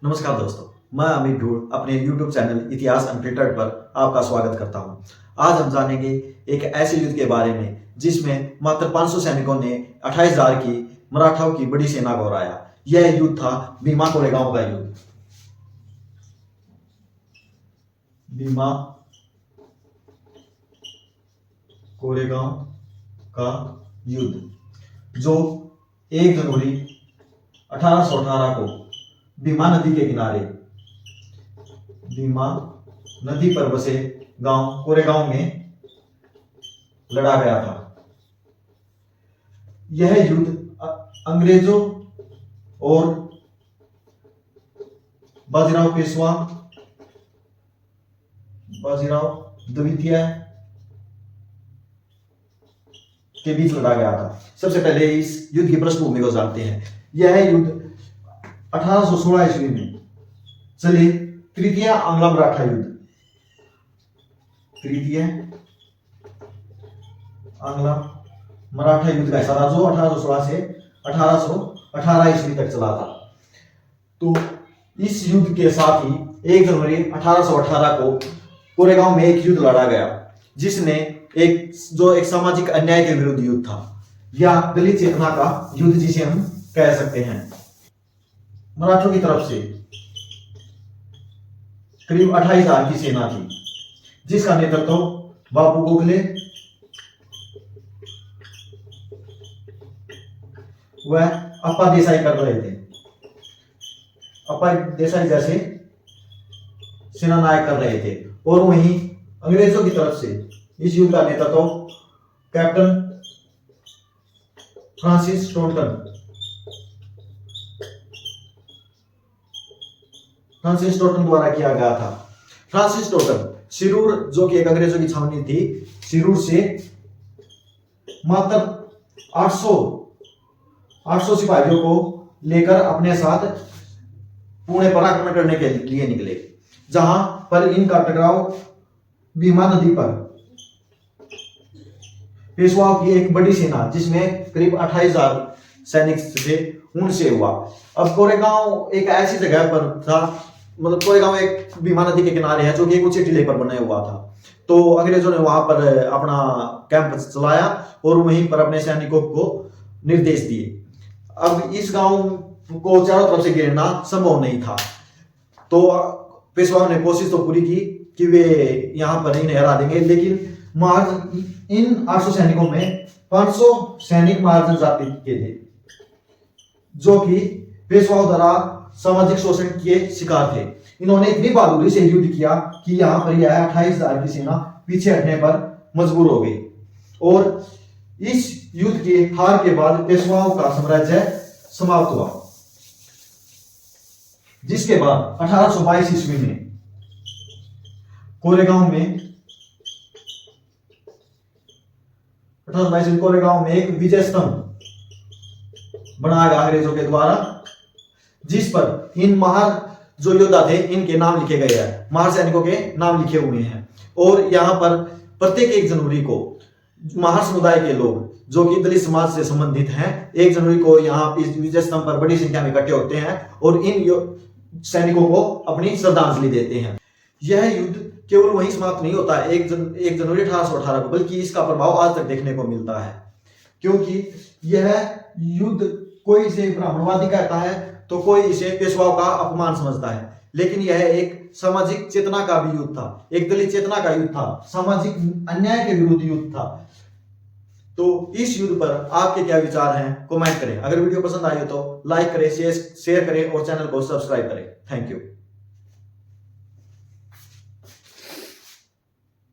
नमस्कार दोस्तों, मैं अमित ढूढ़ अपने YouTube चैनल इतिहास अनफिल्टर्ड पर आपका स्वागत करता हूं। आज हम जानेंगे एक ऐसे युद्ध के बारे में जिसमें मात्र 500 सैनिकों ने 28,000 की मराठाओं की बड़ी सेना को हराया। यह युद्ध था भीमा कोरेगांव का युद्ध। भीमा कोरेगांव का युद्ध जो 1 जनवरी 1818 को भीमा नदी के किनारे भीमा नदी पर बसे गांव कोरेगांव में लड़ा गया था। यह युद्ध अंग्रेजों और बाजीराव पेशवा बाजीराव द्वितीय के बीच लड़ा गया था। सबसे पहले इस युद्ध की पृष्ठभूमि को जानते हैं। यह युद्ध 1816 ईस्वी में चले तृतीय आंग्ल मराठा युद्ध, तृतीय आंग्ल मराठा युद्ध का हिस्सा था जो 1816 से 1818 ईस्वी तक चला था। तो इस युद्ध के साथ ही 1 जनवरी 1818 को कोरेगांव में एक युद्ध लड़ा गया जिसने एक सामाजिक अन्याय के विरुद्ध युद्ध था या दलित चेतना का युद्ध जिसे हम कह सकते हैं। मराठों की तरफ से करीब 28,000 की सेना थी जिसका नेतृत्व बाबू गोखले व अप्पा देसाई कर रहे थे। अप्पा देसाई जैसे सेना नायक कर रहे थे और वहीं अंग्रेजों की तरफ से इस युद्ध का नेतृत्व कैप्टन फ्रांसिस टोटन द्वारा किया गया था। फ्रांसिस टोटन सिरूर, जो कि एक अंग्रेजों की छावनी थी, सिरूर से मात्र 800 सिपाहियों को लेकर अपने साथ पुणे पर आक्रमण करने के लिए निकले, जहां पर इनका टकराव भीमा नदी पर पेशवाओं की एक बड़ी सेना जिसमें करीब 28,000 सैनिक थे उनसे हुआ। अब कोरेगांव एक ऐसी जगह पर था, मतलब कोरेगांव एक भीमा नदी के किनारे है जो कि एक ऊंचे टीले पर बना हुआ था। तो अंग्रेजों ने वहां पर अपना कैंप चलाया और वहीं पर अपने सैनिकों को निर्देश दिए। अब इस गांव को चारों तरफ से घेरना संभव नहीं था, तो पेशवाओं ने कोशिश तो पूरी की कि वे यहां पर इन्हें हरा देंगे, लेकिन इन 800 सैनिकों में 500 सैनिक महाराज जाति के थे जो कि पेशवाओं द्वारा सामाजिक शोषण के शिकार थे। इन्होंने इतनी बहादुरी से युद्ध किया कि यहां पर यह 28,000 की सेना पीछे हटने पर मजबूर हो गई और इस युद्ध के हार के बाद पेशवाओं का साम्राज्य समाप्त हुआ। जिसके बाद 1822 ईस्वी में कोरेगांव में एक विजय स्तंभ बनाया गया अंग्रेजों के द्वारा, जिस पर इन महार जो योद्धा थे इनके नाम लिखे गए हैं, महार सैनिकों के नाम लिखे हुए हैं। और यहाँ पर प्रत्येक 1 जनवरी को महार समुदाय के लोग जो कि दलित समाज से संबंधित हैं 1 जनवरी को यहाँ इस विजय स्तंभ पर बड़ी संख्या में इकट्ठे होते हैं और इन सैनिकों को अपनी श्रद्धांजलि देते हैं। यह युद्ध केवल वहीं समाप्त नहीं होता 1 जनवरी 1818 को, बल्कि इसका प्रभाव आज तक देखने को मिलता है, क्योंकि यह युद्ध कोई इसे ब्राह्मणवादी कहता है तो कोई इसे पेशवाओं का अपमान समझता है, लेकिन यह एक सामाजिक चेतना का भी युद्ध था, एक दलित चेतना का युद्ध था, सामाजिक अन्याय के विरुद्ध युद्ध था। तो इस युद्ध पर आपके क्या विचार हैं, कमेंट करें। अगर वीडियो पसंद आई हो तो लाइक करें, शेयर करें और चैनल को सब्सक्राइब करें। Thank you.